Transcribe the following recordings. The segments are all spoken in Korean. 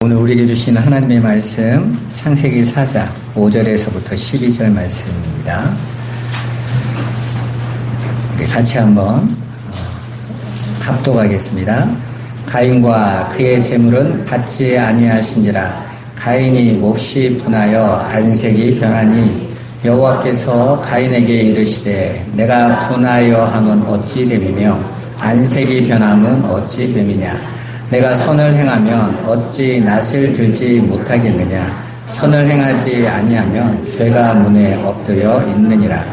오늘 우리에게 주신 하나님의 말씀 창세기 4장 5절에서부터 12절 말씀입니다. 우리 같이 한번 합독하겠습니다. 가인과 그의 재물은 받지 아니하신지라. 가인이 몹시 분하여 안색이 변하니 여호와께서 가인에게 이르시되 내가 분하여 함은 어찌 됨이며 안색이 변함은 어찌 됨이냐. 내가 선을 행하면 어찌 낯을 들지 못하겠느냐. 선을 행하지 아니하면 죄가 문에 엎드려 있느니라.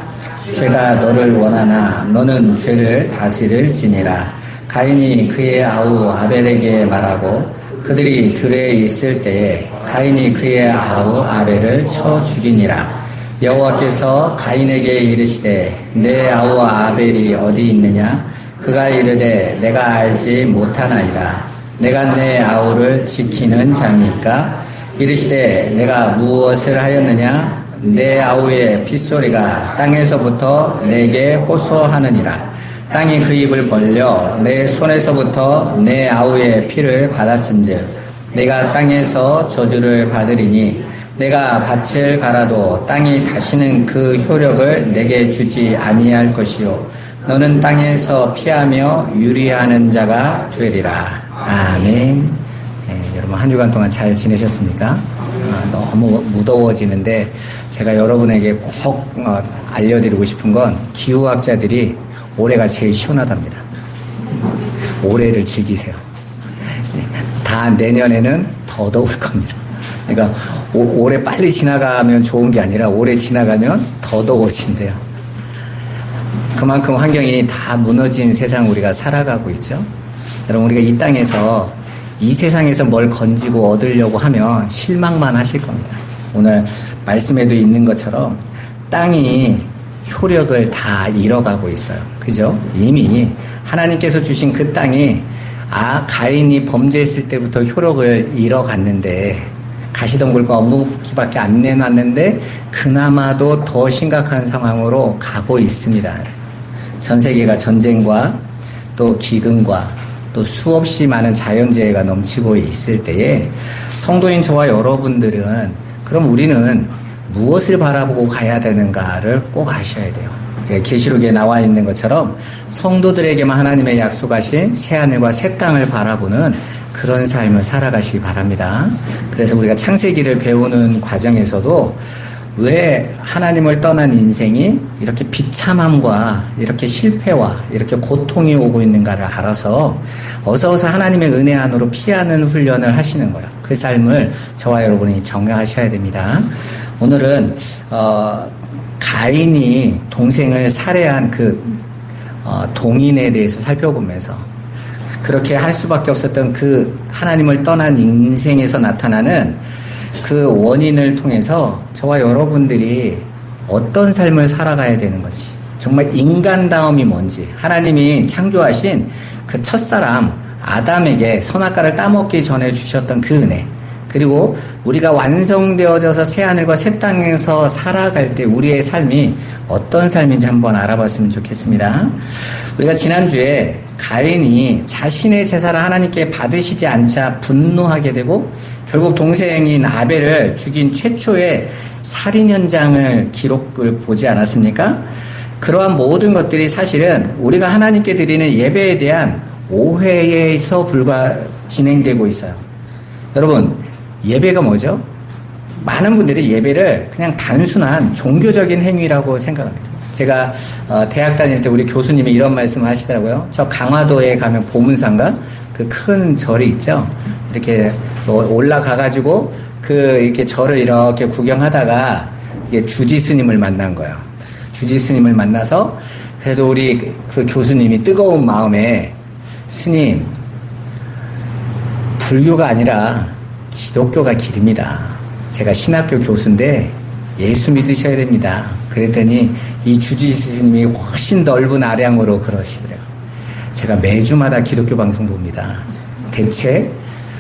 죄가 너를 원하나 너는 죄를 다스릴지니라. 가인이 그의 아우 아벨에게 말하고 그들이 들에 있을 때에 가인이 그의 아우 아벨을 쳐 죽이니라. 여호와께서 가인에게 이르시되 내 아우 아벨이 어디 있느냐. 그가 이르되 내가 알지 못하나이다. 내가 내 아우를 지키는 자니까. 이르시되 내가 무엇을 하였느냐. 내 아우의 핏소리가 땅에서부터 내게 호소하느니라. 땅이 그 입을 벌려 내 손에서부터 내 아우의 피를 받았은즉 내가 땅에서 저주를 받으리니 내가 밭을 갈아도 땅이 다시는 그 효력을 내게 주지 아니할 것이요 너는 땅에서 피하며 유리하는 자가 되리라. 아멘. 여러분 한 주간 동안 잘 지내셨습니까? 너무 무더워지는데 제가 여러분에게 꼭 알려드리고 싶은 건 기후학자들이 올해가 제일 시원하답니다. 올해를 즐기세요. 다 내년에는 더 더울 겁니다. 그러니까 올해 빨리 지나가면 좋은 게 아니라 올해 지나가면 더 더워진대요. 그만큼 환경이 다 무너진 세상 우리가 살아가고 있죠. 여러분 우리가 이 땅에서 이 세상에서 뭘 건지고 얻으려고 하면 실망만 하실 겁니다. 오늘 말씀에도 있는 것처럼 땅이 효력을 다 잃어가고 있어요. 그죠? 이미 하나님께서 주신 그 땅이 가인이 범죄했을 때부터 효력을 잃어갔는데 가시덤불과 어묵기밖에 안 내놨는데 그나마도 더 심각한 상황으로 가고 있습니다. 전 세계가 전쟁과 또 기근과 또 수없이 많은 자연재해가 넘치고 있을 때에 성도인 저와 여러분들은 그럼 우리는 무엇을 바라보고 가야 되는가를 꼭 아셔야 돼요. 계시록에 나와 있는 것처럼 성도들에게만 하나님의 약속하신 새하늘과 새 땅을 바라보는 그런 삶을 살아가시기 바랍니다. 그래서 우리가 창세기를 배우는 과정에서도 왜 하나님을 떠난 인생이 이렇게 비참함과 이렇게 실패와 이렇게 고통이 오고 있는가를 알아서 어서 하나님의 은혜 안으로 피하는 훈련을 하시는 거예요. 그 삶을 저와 여러분이 정하셔야 됩니다. 오늘은 가인이 동생을 살해한 그 동인에 대해서 살펴보면서 그렇게 할 수밖에 없었던 그 하나님을 떠난 인생에서 나타나는 그 원인을 통해서 저와 여러분들이 어떤 삶을 살아가야 되는 것이 정말 인간다움이 뭔지 하나님이 창조하신 그 첫사람 아담에게 선악과를 따먹기 전에 주셨던 그 은혜 그리고 우리가 완성되어져서 새하늘과 새 땅에서 살아갈 때 우리의 삶이 어떤 삶인지 한번 알아봤으면 좋겠습니다. 우리가 지난주에 가인이 자신의 제사를 하나님께 받으시지 않자 분노하게 되고 결국 동생인 아벨을 죽인 최초의 살인 현장을 기록을 보지 않았습니까? 그러한 모든 것들이 사실은 우리가 하나님께 드리는 예배에 대한 오해에서 진행되고 있어요. 여러분 예배가 뭐죠? 많은 분들이 예배를 그냥 단순한 종교적인 행위라고 생각합니다. 제가 대학 다닐 때 우리 교수님이 이런 말씀을 하시더라고요. 저 강화도에 가면 보문산가 그 큰 절이 있죠. 이렇게 올라가가지고 이렇게 절을 이렇게 구경하다가 이게 주지 스님을 만난 거예요. 주지 스님을 만나서 그래도 우리 그 교수님이 뜨거운 마음에 스님 불교가 아니라 기독교가 길입니다. 제가 신학교 교수인데 예수 믿으셔야 됩니다. 그랬더니 이 주지 스님이 훨씬 넓은 아량으로 그러시더래요. 제가 매주마다 기독교 방송 봅니다. 대체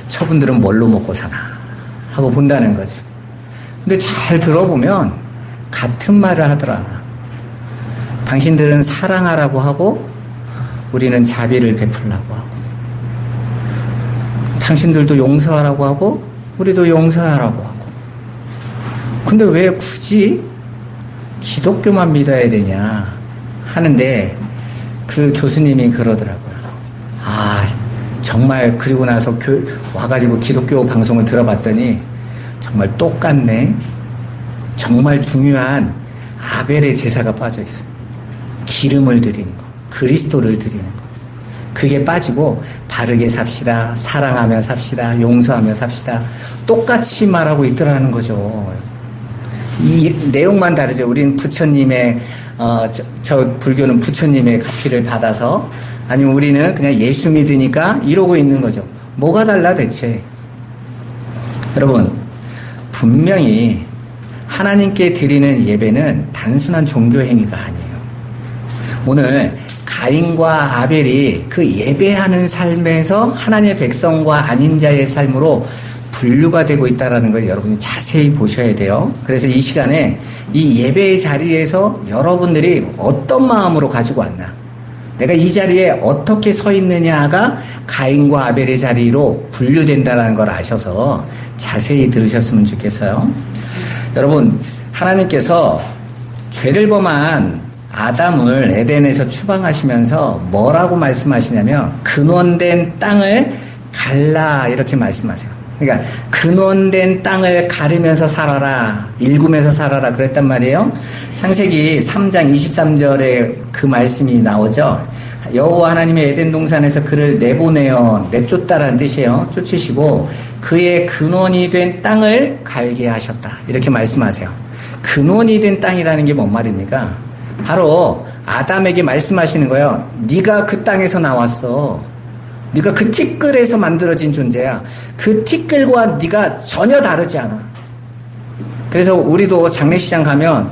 저분들은 뭘로 먹고 사나 하고 본다는 거죠. 근데 잘 들어보면 같은 말을 하더라. 당신들은 사랑하라고 하고 우리는 자비를 베풀라고 하고 당신들도 용서하라고 하고 우리도 용서하라고 하고. 근데 왜 굳이 기독교만 믿어야 되냐 하는데 그 교수님이 그러더라고요. 정말 그리고 나서 와가지고 기독교 방송을 들어봤더니 정말 똑같네. 정말 중요한 아벨의 제사가 빠져 있어요. 기름을 드리는 거, 그리스도를 드리는 거. 그게 빠지고 바르게 삽시다, 사랑하며 삽시다, 용서하며 삽시다. 똑같이 말하고 있더라는 거죠. 이 내용만 다르죠. 우리는 부처님의 저 불교는 부처님의 가피를 받아서, 아니면 우리는 그냥 예수 믿으니까 이러고 있는 거죠. 뭐가 달라 대체? 여러분, 분명히 하나님께 드리는 예배는 단순한 종교 행위가 아니에요. 오늘 가인과 아벨이 그 예배하는 삶에서 하나님의 백성과 아닌 자의 삶으로 분류가 되고 있다는 걸 여러분이 자세히 보셔야 돼요. 그래서 이 시간에 이 예배의 자리에서 여러분들이 어떤 마음으로 가지고 왔나, 내가 이 자리에 어떻게 서 있느냐가 가인과 아벨의 자리로 분류된다는 걸 아셔서 자세히 들으셨으면 좋겠어요. 여러분, 하나님께서 죄를 범한 아담을 에덴에서 추방하시면서 뭐라고 말씀하시냐면 근원된 땅을 갈라 이렇게 말씀하세요. 그러니까 근원된 땅을 가르면서 살아라, 일구면서 살아라 그랬단 말이에요. 창세기 3장 23절에 그 말씀이 나오죠. 여호와 하나님의 에덴 동산에서 그를 내쫓다라는 뜻이에요. 쫓으시고 그의 근원이 된 땅을 갈게 하셨다 이렇게 말씀하세요. 근원이 된 땅이라는 게 뭔 말입니까? 바로 아담에게 말씀하시는 거예요. 네가 그 땅에서 나왔어. 네가 그 티끌에서 만들어진 존재야. 그 티끌과 네가 전혀 다르지 않아. 그래서 우리도 장례식장 가면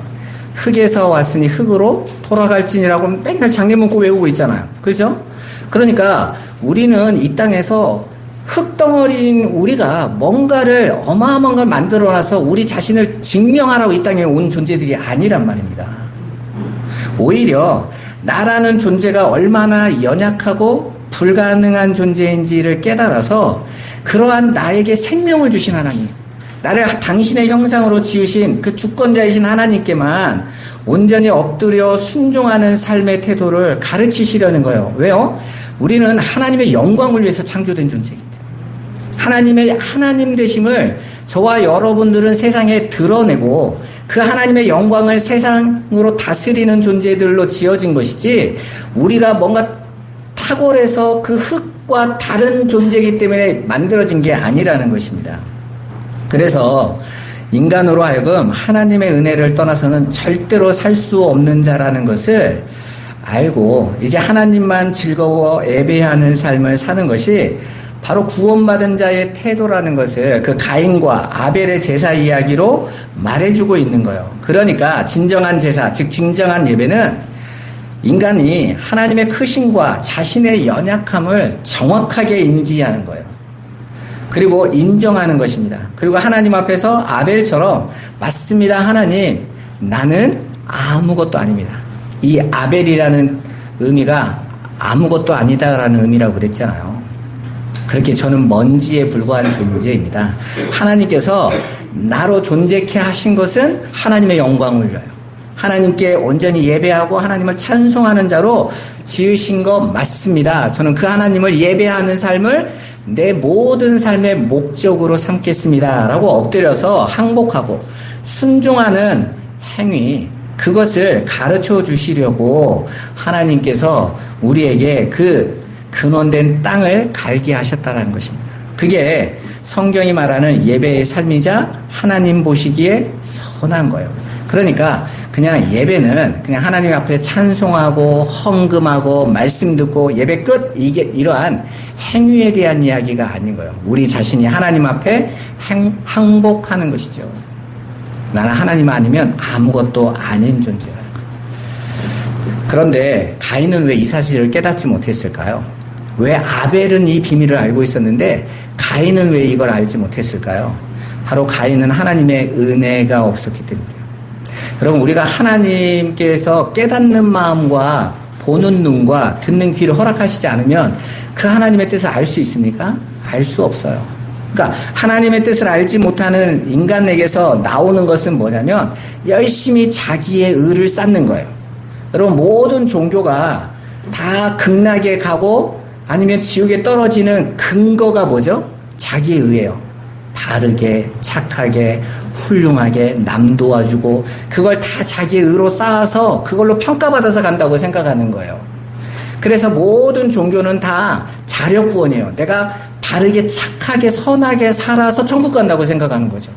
흙에서 왔으니 흙으로 돌아갈지니라고 맨날 장례 문구 외우고 있잖아요. 그렇죠? 그러니까 우리는 이 땅에서 흙덩어리인 우리가 뭔가를 어마어마한 걸 만들어놔서 우리 자신을 증명하라고 이 땅에 온 존재들이 아니란 말입니다. 오히려 나라는 존재가 얼마나 연약하고 불가능한 존재인지를 깨달아서 그러한 나에게 생명을 주신 하나님, 나를 당신의 형상으로 지으신 그 주권자이신 하나님께만 온전히 엎드려 순종하는 삶의 태도를 가르치시려는 거예요. 왜요? 우리는 하나님의 영광을 위해서 창조된 존재이기 때문에 하나님의 하나님 되심을 저와 여러분들은 세상에 드러내고 그 하나님의 영광을 세상으로 다스리는 존재들로 지어진 것이지, 우리가 뭔가 탁월해서 그 흙과 다른 존재이기 때문에 만들어진 게 아니라는 것입니다. 그래서 인간으로 하여금 하나님의 은혜를 떠나서는 절대로 살 수 없는 자라는 것을 알고 이제 하나님만 즐거워 예배하는 삶을 사는 것이 바로 구원받은 자의 태도라는 것을 그 가인과 아벨의 제사 이야기로 말해주고 있는 거예요. 그러니까 진정한 제사, 즉 진정한 예배는 인간이 하나님의 크심과 자신의 연약함을 정확하게 인지하는 거예요. 그리고 인정하는 것입니다. 그리고 하나님 앞에서 아벨처럼 맞습니다, 하나님, 나는 아무것도 아닙니다. 이 아벨이라는 의미가 아무것도 아니다라는 의미라고 그랬잖아요. 그렇게 저는 먼지에 불과한 존재입니다. 하나님께서 나로 존재케 하신 것은 하나님의 영광을 위하여 하나님께 온전히 예배하고 하나님을 찬송하는 자로 지으신 거 맞습니다. 저는 그 하나님을 예배하는 삶을 내 모든 삶의 목적으로 삼겠습니다 라고 엎드려서 항복하고 순종하는 행위, 그것을 가르쳐 주시려고 하나님께서 우리에게 그 근원된 땅을 갈게 하셨다는 것입니다. 그게 성경이 말하는 예배의 삶이자 하나님 보시기에 선한 거예요. 그러니까 그냥 예배는 그냥 하나님 앞에 찬송하고 헌금하고 말씀 듣고 예배 끝, 이게 이러한 행위에 대한 이야기가 아닌 거예요. 우리 자신이 하나님 앞에 항복하는 것이죠. 나는 하나님 아니면 아무것도 아닌 존재라는 거예요. 그런데 가인은 왜 이 사실을 깨닫지 못했을까요? 왜 아벨은 이 비밀을 알고 있었는데 가인은 왜 이걸 알지 못했을까요? 바로 가인은 하나님의 은혜가 없었기 때문이에요. 여러분, 우리가 하나님께서 깨닫는 마음과 보는 눈과 듣는 귀를 허락하시지 않으면 그 하나님의 뜻을 알 수 있습니까? 알 수 없어요. 그러니까 하나님의 뜻을 알지 못하는 인간에게서 나오는 것은 뭐냐면 열심히 자기의 의를 쌓는 거예요. 여러분, 모든 종교가 다 극락에 가고 아니면 지옥에 떨어지는 근거가 뭐죠? 자기의 의예요. 바르게, 착하게, 훌륭하게, 남 도와주고 그걸 다 자기의 의로 쌓아서 그걸로 평가받아서 간다고 생각하는 거예요. 그래서 모든 종교는 다 자력 구원이에요. 내가 바르게, 착하게, 선하게 살아서 천국 간다고 생각하는 거죠.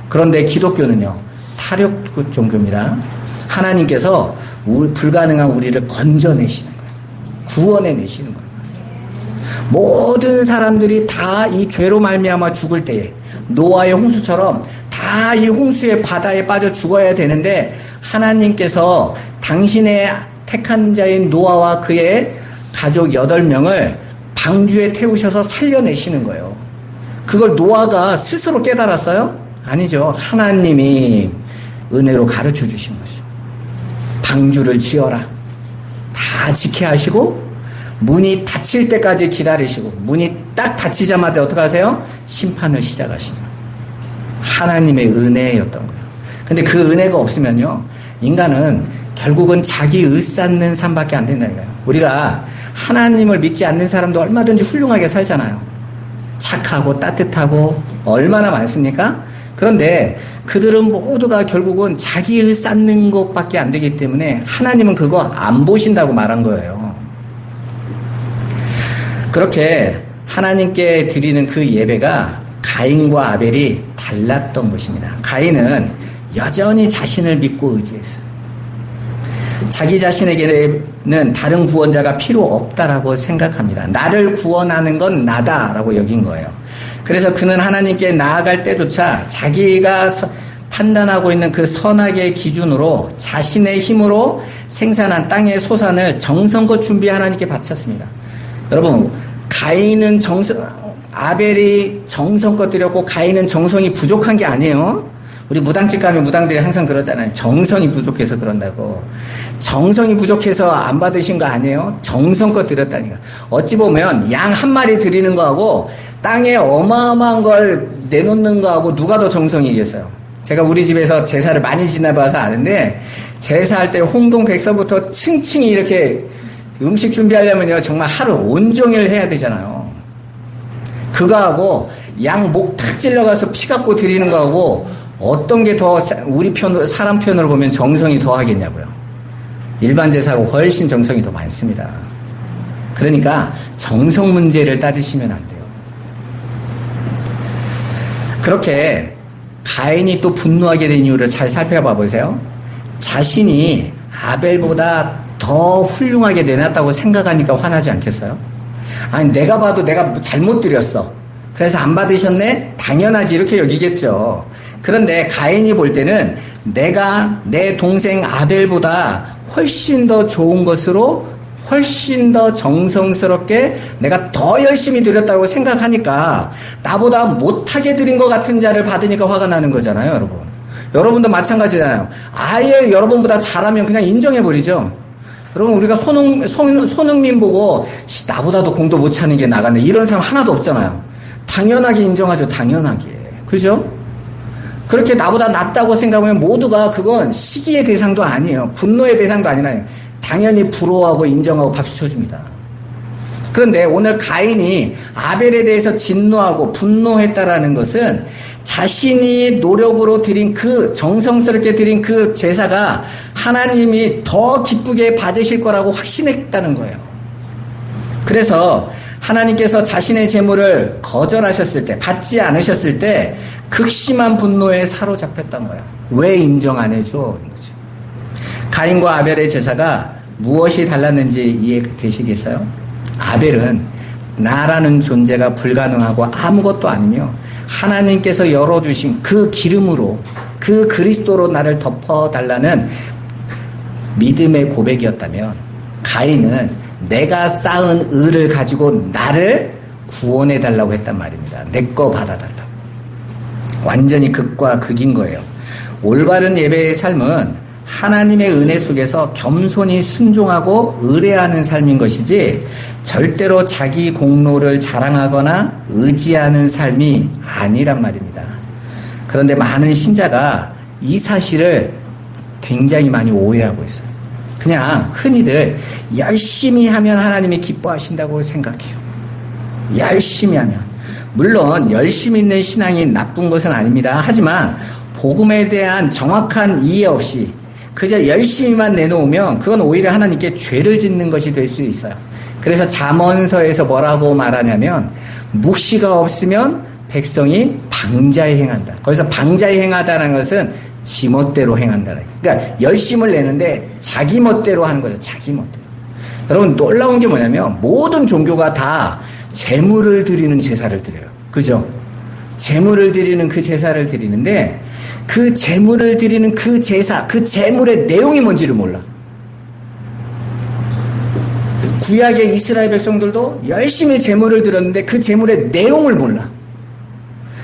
그런데 기독교는요, 타력 종교입니다. 하나님께서 불가능한 우리를 건져내시는 거예요. 구원해내시는 거예요. 모든 사람들이 다 이 죄로 말미암아 죽을 때에 노아의 홍수처럼 다 이 홍수의 바다에 빠져 죽어야 되는데 하나님께서 당신의 택한 자인 노아와 그의 가족 8명을 방주에 태우셔서 살려내시는 거예요. 그걸 노아가 스스로 깨달았어요? 아니죠. 하나님이 은혜로 가르쳐 주신 것이죠. 방주를 지어라. 다 지켜야 하시고 문이 닫힐 때까지 기다리시고 문이 딱 닫히자마자 어떻게 하세요? 심판을 시작하시는 거예요. 하나님의 은혜였던 거예요. 근데 그 은혜가 없으면요, 인간은 결국은 자기 의 쌓는 삶밖에 안 된다는 거예요. 우리가 하나님을 믿지 않는 사람도 얼마든지 훌륭하게 살잖아요. 착하고 따뜻하고 얼마나 많습니까? 그런데 그들은 모두가 결국은 자기의 쌓는 것밖에 안 되기 때문에 하나님은 그거 안 보신다고 말한 거예요. 그렇게 하나님께 드리는 그 예배가 가인과 아벨이 달랐던 것입니다. 가인은 여전히 자신을 믿고 의지했어요. 자기 자신에게는 다른 구원자가 필요 없다라고 생각합니다. 나를 구원하는 건 나다라고 여긴 거예요. 그래서 그는 하나님께 나아갈 때조차 자기가 판단하고 있는 그 선악의 기준으로 자신의 힘으로 생산한 땅의 소산을 정성껏 준비해 하나님께 바쳤습니다. 여러분, 가인은 아벨이 정성껏 드렸고 가인은 정성이 부족한 게 아니에요. 우리 무당집 가면 무당들이 항상 그러잖아요. 정성이 부족해서 그런다고. 정성이 부족해서 안 받으신 거 아니에요? 정성껏 드렸다니까. 어찌 보면 양 한 마리 드리는 거하고 땅에 어마어마한 걸 내놓는 거하고 누가 더 정성이겠어요? 제가 우리 집에서 제사를 많이 지내봐서 아는데 제사할 때 홍동백서부터 층층이 이렇게 음식 준비하려면요 정말 하루 온종일 해야 되잖아요. 그거하고 양 목 탁 찔러가서 피 갖고 드리는 거하고 어떤 게 더 우리 편으로 사람 편으로 보면 정성이 더 하겠냐고요. 일반 제사하고 훨씬 정성이 더 많습니다. 그러니까 정성 문제를 따지시면 안 돼요. 그렇게 가인이 또 분노하게 된 이유를 잘 살펴봐 보세요. 자신이 아벨보다 더 훌륭하게 내놨다고 생각하니까 화나지 않겠어요? 아니, 내가 봐도 내가 잘못 드렸어. 그래서 안 받으셨네? 당연하지, 이렇게 여기겠죠. 그런데 가인이 볼 때는 내가 내 동생 아벨보다 훨씬 더 좋은 것으로 훨씬 더 정성스럽게 내가 더 열심히 드렸다고 생각하니까 나보다 못하게 드린 것 같은 자를 받으니까 화가 나는 거잖아요, 여러분. 여러분도 마찬가지잖아요. 아예 여러분보다 잘하면 그냥 인정해버리죠. 여러분, 우리가 손흥민 보고 나보다도 공도 못 차는 게 나갔네, 이런 사람 하나도 없잖아요. 당연하게 인정하죠. 당연하게. 그렇죠? 그렇게 나보다 낫다고 생각하면 모두가 그건 시기의 대상도 아니에요. 분노의 대상도 아니라요. 당연히 부러워하고 인정하고 박수 쳐줍니다. 그런데 오늘 가인이 아벨에 대해서 진노하고 분노했다라는 것은 자신이 노력으로 드린 그 정성스럽게 드린 그 제사가 하나님이 더 기쁘게 받으실 거라고 확신했다는 거예요. 그래서 하나님께서 자신의 제물을 거절하셨을 때, 받지 않으셨을 때 극심한 분노에 사로잡혔던 거예요. 왜 인정 안 해줘? 이거죠. 가인과 아벨의 제사가 무엇이 달랐는지 이해되시겠어요? 아벨은 나라는 존재가 불가능하고 아무것도 아니며 하나님께서 열어주신 그 기름으로, 그 그리스도로 나를 덮어달라는 믿음의 고백이었다면, 가인은 내가 쌓은 의를 가지고 나를 구원해달라고 했단 말입니다. 내 거 받아달라고. 완전히 극과 극인 거예요. 올바른 예배의 삶은 하나님의 은혜 속에서 겸손히 순종하고 의뢰하는 삶인 것이지 절대로 자기 공로를 자랑하거나 의지하는 삶이 아니란 말입니다. 그런데 많은 신자가 이 사실을 굉장히 많이 오해하고 있어요. 그냥 흔히들 열심히 하면 하나님이 기뻐하신다고 생각해요. 열심히 하면. 물론 열심히 있는 신앙이 나쁜 것은 아닙니다. 하지만 복음에 대한 정확한 이해 없이 그저 열심히만 내놓으면 그건 오히려 하나님께 죄를 짓는 것이 될 수 있어요. 그래서 잠언서에서 뭐라고 말하냐면 묵시가 없으면 백성이 방자에 행한다. 거기서 방자에 행하다는 것은 지멋대로 행한다는 거예요. 그러니까 열심을 내는데 자기 멋대로 하는 거죠. 자기 멋대로. 여러분 놀라운 게 뭐냐면 모든 종교가 다 제물을 드리는 제사를 드려요. 그죠? 제물을 드리는 그 제사를 드리는데 그 제물을 드리는 그 제사, 그 제물의 내용이 뭔지를 몰라. 구약의 이스라엘 백성들도 열심히 제물을 드렸는데 그 제물의 내용을 몰라.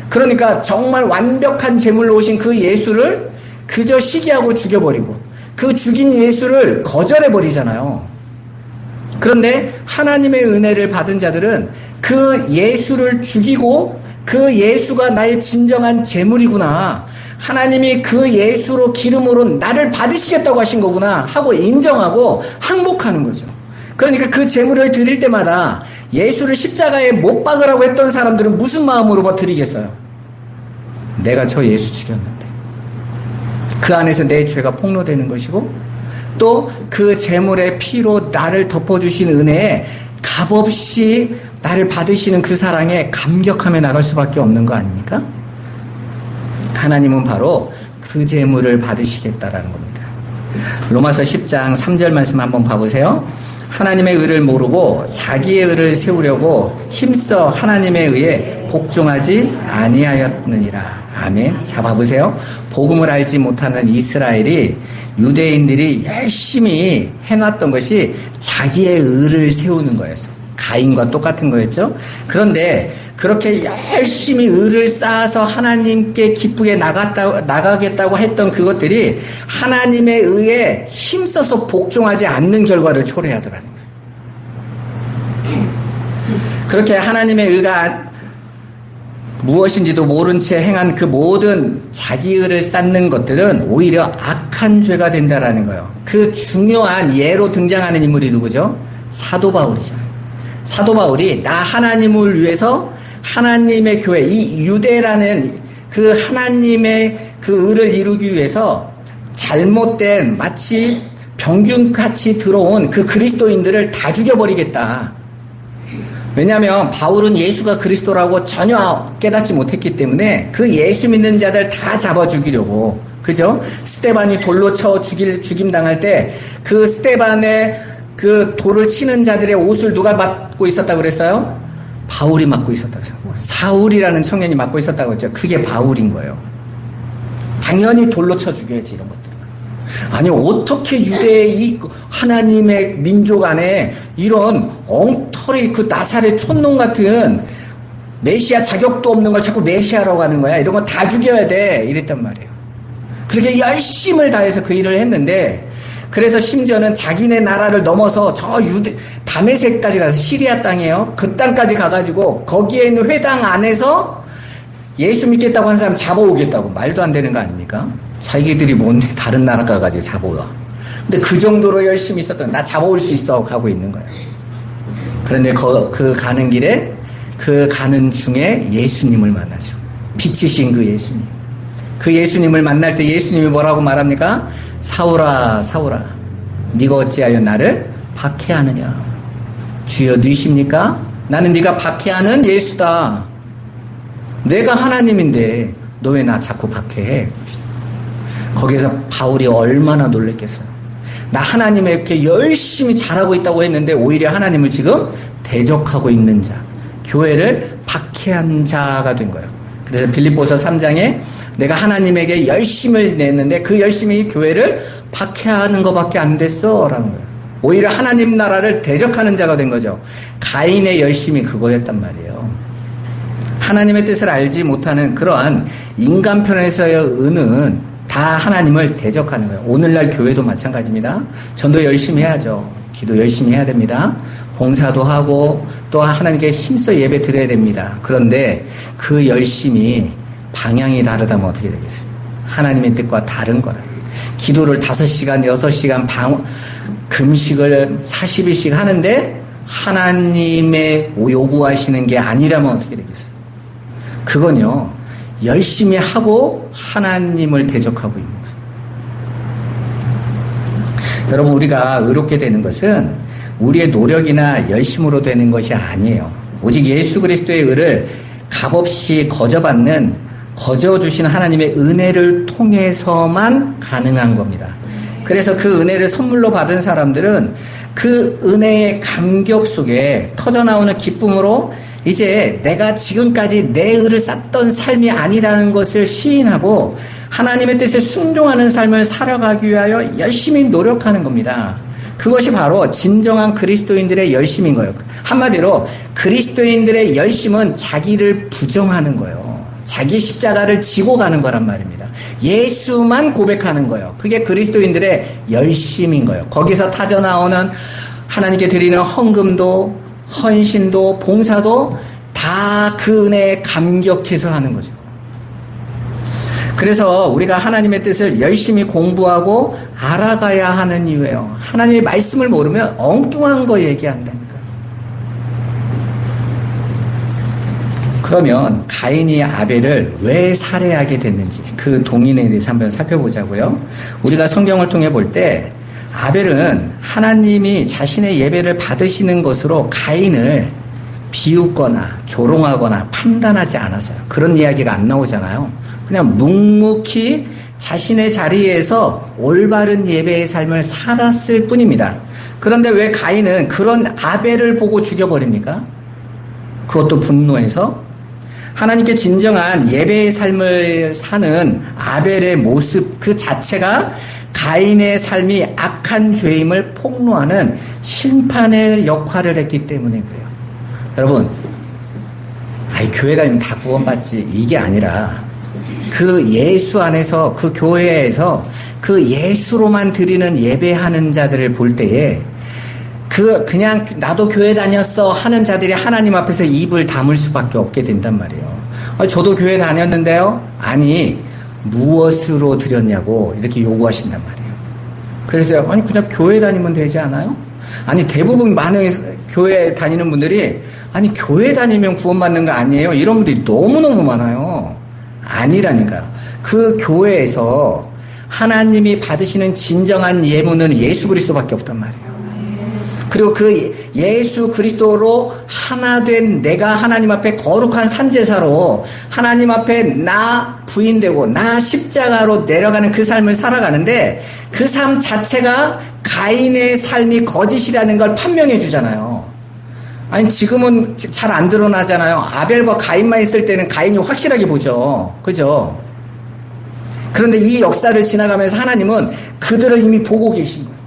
그러니까 정말 완벽한 제물로 오신 그 예수를 그저 시기하고 죽여버리고 그 죽인 예수를 거절해버리잖아요. 그런데 하나님의 은혜를 받은 자들은 그 예수를 죽이고 그 예수가 나의 진정한 제물이구나. 하나님이 그 예수로 기름으로 나를 받으시겠다고 하신 거구나 하고 인정하고 항복하는 거죠. 그러니까 그 제물을 드릴 때마다 예수를 십자가에 못 박으라고 했던 사람들은 무슨 마음으로 드리겠어요? 내가 저 예수 죽였는데 그 안에서 내 죄가 폭로되는 것이고 또 그 제물의 피로 나를 덮어주신 은혜에 값없이 나를 받으시는 그 사랑에 감격하며 나갈 수밖에 없는 거 아닙니까? 하나님은 바로 그 제물을 받으시겠다라는 겁니다. 로마서 10장 3절 말씀 한번 봐보세요. 하나님의 의를 모르고 자기의 의를 세우려고 힘써 하나님의 의에 복종하지 아니하였느니라. 아멘. 자, 봐보세요. 복음을 알지 못하는 이스라엘이 유대인들이 열심히 해놨던 것이 자기의 의를 세우는 거였어요. 가인과 똑같은 거였죠. 그런데 그렇게 열심히 의를 쌓아서 하나님께 기쁘게 나가겠다고 했던 그것들이 하나님의 의에 힘써서 복종하지 않는 결과를 초래하더라는 거예요. 그렇게 하나님의 의가 무엇인지도 모른 채 행한 그 모든 자기 의를 쌓는 것들은 오히려 악한 죄가 된다라는 거예요. 그 중요한 예로 등장하는 인물이 누구죠? 사도 바울이잖아요. 사도 바울이 나 하나님을 위해서 하나님의 교회, 이 유대라는 그 하나님의 그 의를 이루기 위해서 잘못된 마치 병균같이 들어온 그 그리스도인들을 다 죽여버리겠다. 왜냐하면 바울은 예수가 그리스도라고 전혀 깨닫지 못했기 때문에 그 예수 믿는 자들 다 잡아 죽이려고, 그죠? 스데반이 돌로 쳐 죽임당할 때 그 스데반의 그 돌을 치는 자들의 옷을 누가 맡고 있었다고 그랬어요? 바울이 맡고 있었다고 했어요. 사울이라는 청년이 맡고 있었다고 했죠. 그게 바울인 거예요. 당연히 돌로 쳐 죽여야지, 이런 것들. 아니, 어떻게 유대의 이 하나님의 민족 안에 이런 엉터리 그 나사렛 촌놈 같은 메시아 자격도 없는 걸 자꾸 메시아라고 하는 거야. 이런 거 다 죽여야 돼. 이랬단 말이에요. 그렇게 열심을 다해서 그 일을 했는데, 그래서 심지어는 자기네 나라를 넘어서 저 다메섹까지 가서 시리아 땅이에요. 그 땅까지 가가지고 거기에 있는 회당 안에서 예수 믿겠다고 하는 사람 잡아오겠다고. 말도 안 되는 거 아닙니까? 자기들이 뭔데 다른 나라 가가지고 잡아와. 근데 그 정도로 열심히 있었던, 나 잡아올 수 있어 하고 있는 거예요. 그런데 그 가는 길에, 그 가는 중에 예수님을 만나죠. 빛이신 그 예수님. 그 예수님을 만날 때 예수님이 뭐라고 말합니까? 사울아, 사울아, 네가 어찌하여 나를 박해하느냐? 주여 누이십니까? 나는 네가 박해하는 예수다. 내가 하나님인데 너 왜 나 자꾸 박해해? 거기에서 바울이 얼마나 놀랬겠어요. 나 하나님의 이렇게 열심히 잘하고 있다고 했는데 오히려 하나님을 지금 대적하고 있는 자, 교회를 박해한 자가 된 거예요. 그래서 빌립보서 3장에 내가 하나님에게 열심을 냈는데 그 열심이 교회를 박해하는 것밖에 안 됐어 라는 거예요. 오히려 하나님 나라를 대적하는 자가 된 거죠. 가인의 열심이 그거였단 말이에요. 하나님의 뜻을 알지 못하는 그러한 인간 편에서의 의는 다 하나님을 대적하는 거예요. 오늘날 교회도 마찬가지입니다. 전도 열심히 해야죠. 기도 열심히 해야 됩니다. 봉사도 하고 또 하나님께 힘써 예배 드려야 됩니다. 그런데 그 열심이 방향이 다르다면 어떻게 되겠어요? 하나님의 뜻과 다른 거라. 기도를 5시간, 6시간 금식을 40일씩 하는데 하나님의 요구하시는 게 아니라면 어떻게 되겠어요? 그건요, 열심히 하고 하나님을 대적하고 있는 거예요. 여러분, 우리가 의롭게 되는 것은 우리의 노력이나 열심으로 되는 것이 아니에요. 오직 예수 그리스도의 의를 값없이 거저주신 하나님의 은혜를 통해서만 가능한 겁니다. 그래서 그 은혜를 선물로 받은 사람들은 그 은혜의 감격 속에 터져나오는 기쁨으로 이제 내가 지금까지 내 의를 쌓던 삶이 아니라는 것을 시인하고 하나님의 뜻에 순종하는 삶을 살아가기 위하여 열심히 노력하는 겁니다. 그것이 바로 진정한 그리스도인들의 열심인 거예요. 한마디로 그리스도인들의 열심은 자기를 부정하는 거예요. 자기 십자가를 지고 가는 거란 말입니다. 예수만 고백하는 거예요. 그게 그리스도인들의 열심인 거예요. 거기서 타져나오는 하나님께 드리는 헌금도 헌신도 봉사도 다 그 은혜에 감격해서 하는 거죠. 그래서 우리가 하나님의 뜻을 열심히 공부하고 알아가야 하는 이유예요. 하나님의 말씀을 모르면 엉뚱한 거 얘기한다니까. 그러면 가인이 아벨을 왜 살해하게 됐는지 그 동인에 대해서 한번 살펴보자고요. 우리가 성경을 통해 볼 때 아벨은 하나님이 자신의 예배를 받으시는 것으로 가인을 비웃거나 조롱하거나 판단하지 않았어요. 그런 이야기가 안 나오잖아요. 그냥 묵묵히 자신의 자리에서 올바른 예배의 삶을 살았을 뿐입니다. 그런데 왜 가인은 그런 아벨을 보고 죽여버립니까? 그것도 분노해서 하나님께 진정한 예배의 삶을 사는 아벨의 모습 그 자체가 가인의 삶이 악한 죄임을 폭로하는 심판의 역할을 했기 때문에 그래요. 여러분, 교회 다니면 다 구원받지 이게 아니라 그 예수 안에서 그 교회에서 그 예수로만 드리는 예배하는 자들을 볼 때에 그냥 나도 교회 다녔어 하는 자들이 하나님 앞에서 입을 다물 수밖에 없게 된단 말이에요. 저도 교회 다녔는데요. 아니 무엇으로 드렸냐고 이렇게 요구하신단 말이에요. 그래서 그냥 교회 다니면 되지 않아요? 아니 대부분 많은 교회 다니는 분들이 아니 교회 다니면 구원받는 거 아니에요? 이런 분들이 너무너무 많아요. 아니라니까요. 그 교회에서 하나님이 받으시는 진정한 예물은 예수 그리스도밖에 없단 말이에요. 그리고 그 예수 그리스도로 하나 된 내가 하나님 앞에 거룩한 산제사로 하나님 앞에 나 부인되고 나 십자가로 내려가는 그 삶을 살아가는데 그 삶 자체가 가인의 삶이 거짓이라는 걸 판명해 주잖아요. 아니 지금은 잘 안 드러나잖아요. 아벨과 가인만 있을 때는 가인이 확실하게 보죠. 그죠? 그런데 이 역사를 지나가면서 하나님은 그들을 이미 보고 계신 거예요.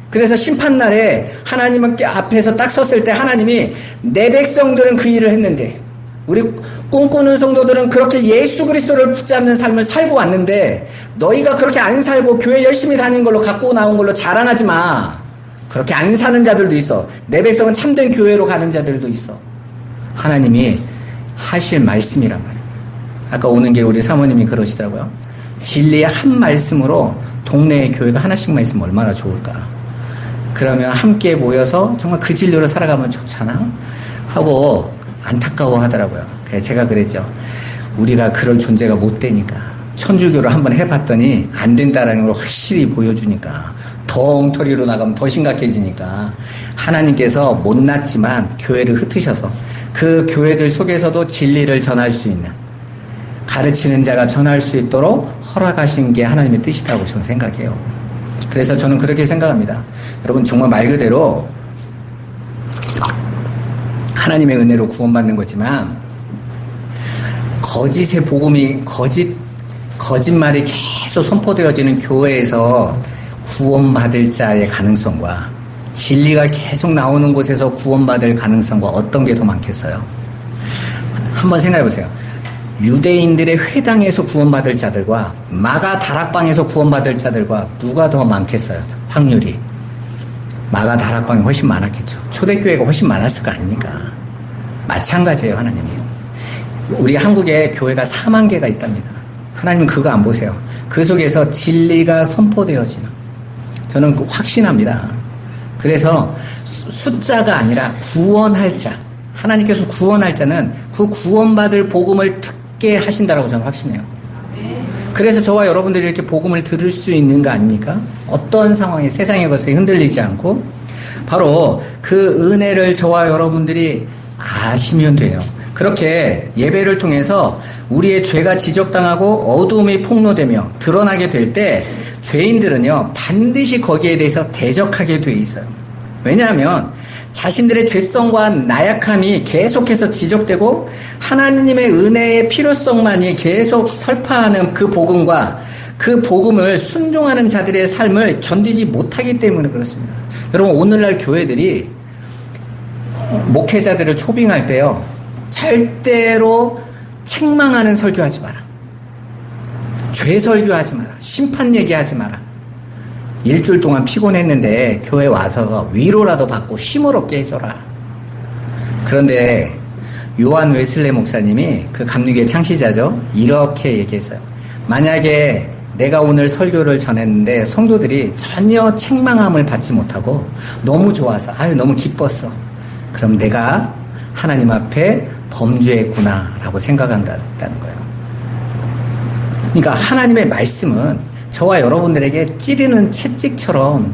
그래서 심판날에 하나님 앞에서 딱 섰을 때 하나님이 내 백성들은 그 일을 했는데 우리 꿈꾸는 성도들은 그렇게 예수 그리스도를 붙잡는 삶을 살고 왔는데 너희가 그렇게 안 살고 교회 열심히 다니는 걸로 갖고 나온 걸로 자랑하지 마. 그렇게 안 사는 자들도 있어. 내 백성은 참된 교회로 가는 자들도 있어. 하나님이 하실 말씀이란 말이에요. 아까 오는 게 우리 사모님이 그러시더라고요. 진리의 한 말씀으로 동네의 교회가 하나씩만 있으면 얼마나 좋을까. 그러면 함께 모여서 정말 그 진리로 살아가면 좋잖아 하고 안타까워 하더라고요. 제가 그랬죠. 우리가 그럴 존재가 못 되니까 천주교를 한번 해봤더니 안 된다라는 걸 확실히 보여주니까 더 엉터리로 나가면 더 심각해지니까 하나님께서 못났지만 교회를 흩으셔서 그 교회들 속에서도 진리를 전할 수 있는 가르치는 자가 전할 수 있도록 허락하신 게 하나님의 뜻이라고 저는 생각해요. 그래서 저는 그렇게 생각합니다. 여러분 정말 말 그대로 하나님의 은혜로 구원받는 거지만 거짓의 복음이 거짓말이 계속 선포되어지는 교회에서 구원받을 자의 가능성과 진리가 계속 나오는 곳에서 구원받을 가능성과 어떤 게 더 많겠어요? 한번 생각해 보세요. 유대인들의 회당에서 구원받을 자들과 마가 다락방에서 구원받을 자들과 누가 더 많겠어요? 확률이. 마가 다락방이 훨씬 많았겠죠. 초대교회가 훨씬 많았을 거 아닙니까? 마찬가지예요, 하나님이. 우리 한국에 교회가 4만 개가 있답니다. 하나님은 그거 안 보세요. 그 속에서 진리가 선포되어지는. 저는 확신합니다. 그래서 숫자가 아니라 구원할 자. 하나님께서 구원할 자는 그 구원받을 복음을 듣게 하신다라고 저는 확신해요. 그래서 저와 여러분들이 이렇게 복음을 들을 수 있는 거 아닙니까? 어떤 상황에 세상의 것에 흔들리지 않고 바로 그 은혜를 저와 여러분들이 아시면 돼요. 그렇게 예배를 통해서 우리의 죄가 지적당하고 어두움이 폭로되며 드러나게 될 때 죄인들은요 반드시 거기에 대해서 대적하게 돼 있어요. 왜냐하면 자신들의 죄성과 나약함이 계속해서 지적되고 하나님의 은혜의 필요성만이 계속 설파하는 그 복음과 그 복음을 순종하는 자들의 삶을 견디지 못하기 때문에 그렇습니다. 여러분, 오늘날 교회들이 목회자들을 초빙할 때요 절대로 책망하는 설교하지 마라, 죄 설교하지 마라, 심판 얘기하지 마라. 일주일 동안 피곤했는데 교회 와서 위로라도 받고 힘을 얻게 해줘라. 그런데 요한 웨슬레 목사님이 그 감리교의 창시자죠. 이렇게 얘기했어요. 만약에 내가 오늘 설교를 전했는데 성도들이 전혀 책망함을 받지 못하고 너무 좋아서 너무 기뻤어. 그럼 내가 하나님 앞에 범죄했구나라고 생각한다는 거예요. 그러니까 하나님의 말씀은 저와 여러분들에게 찌르는 채찍처럼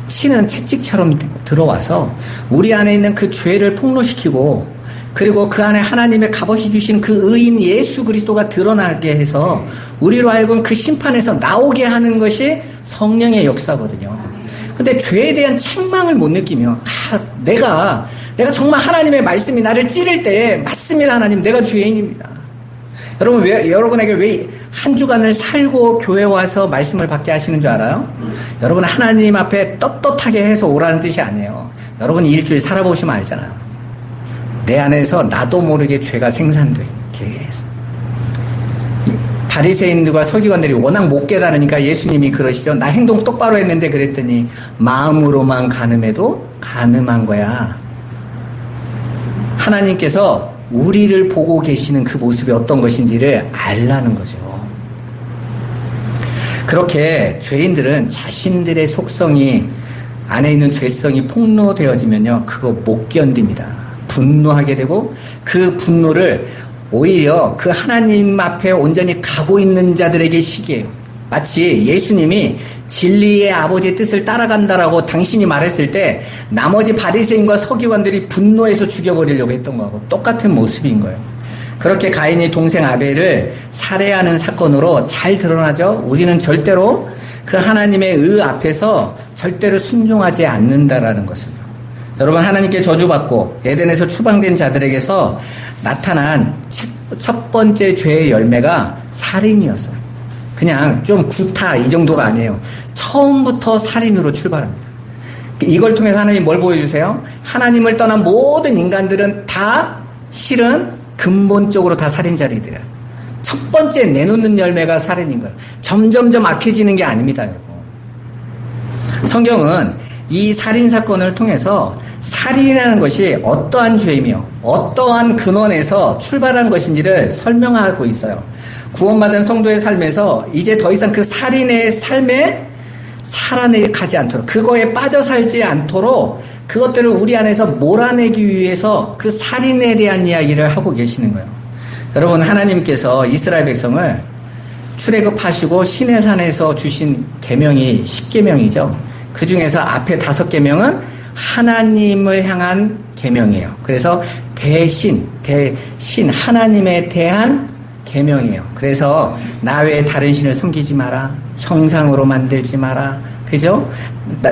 치는 채찍처럼 들어와서 우리 안에 있는 그 죄를 폭로시키고 그리고 그 안에 하나님의 값없이 주신 그 의인 예수 그리스도가 드러나게 해서 우리로 하여금 그 심판에서 나오게 하는 것이 성령의 역사거든요. 근데 죄에 대한 책망을 못 느끼며 내가 정말 하나님의 말씀이 나를 찌를 때 맞습니다. 하나님, 내가 죄인입니다. 여러분에게 왜 한 주간을 살고 교회 와서 말씀을 받게 하시는 줄 알아요? 여러분 하나님 앞에 떳떳하게 해서 오라는 뜻이 아니에요. 여러분이 일주일 살아보시면 알잖아요. 내 안에서 나도 모르게 죄가 생산돼. 계속. 바리새인들과 서기관들이 워낙 못 깨달으니까 예수님이 그러시죠. 나 행동 똑바로 했는데 그랬더니 마음으로만 간음해도 간음한 거야. 하나님께서 우리를 보고 계시는 그 모습이 어떤 것인지를 알라는 거죠. 그렇게 죄인들은 자신들의 속성이 안에 있는 죄성이 폭로되어지면요 그거 못 견딥니다. 분노하게 되고 그 분노를 오히려 그 하나님 앞에 온전히 가고 있는 자들에게 시기해요. 마치 예수님이 진리의 아버지의 뜻을 따라간다라고 당신이 말했을 때 나머지 바리새인과 서기관들이 분노해서 죽여버리려고 했던 거하고 똑같은 모습인 거예요. 그렇게 가인이 동생 아벨을 살해하는 사건으로 잘 드러나죠. 우리는 절대로 그 하나님의 의 앞에서 절대로 순종하지 않는다라는 것을요. 여러분, 하나님께 저주받고 에덴에서 추방된 자들에게서 나타난 첫 번째 죄의 열매가 살인이었어요. 그냥 좀 구타 이 정도가 아니에요. 처음부터 살인으로 출발합니다. 이걸 통해서 하나님 뭘 보여주세요? 하나님을 떠난 모든 인간들은 다 실은 근본적으로 다 살인자들이에요. 첫 번째 내놓는 열매가 살인인 거예요. 점점점 악해지는 게 아닙니다, 여러분. 성경은 이 살인 사건을 통해서 살인이라는 것이 어떠한 죄이며 어떠한 근원에서 출발한 것인지를 설명하고 있어요. 구원받은 성도의 삶에서 이제 더 이상 그 살인의 삶에 살아내가지 않도록, 그거에 빠져 살지 않도록 그것들을 우리 안에서 몰아내기 위해서 그 살인에 대한 이야기를 하고 계시는 거예요. 여러분, 하나님께서 이스라엘 백성을 출애굽하시고 시내산에서 주신 계명이 10계명이죠. 그 중에서 앞에 5계명은 하나님을 향한 계명이에요. 그래서 대신 하나님에 대한 계명이에요. 그래서 나 외에 다른 신을 섬기지 마라. 형상으로 만들지 마라. 그죠?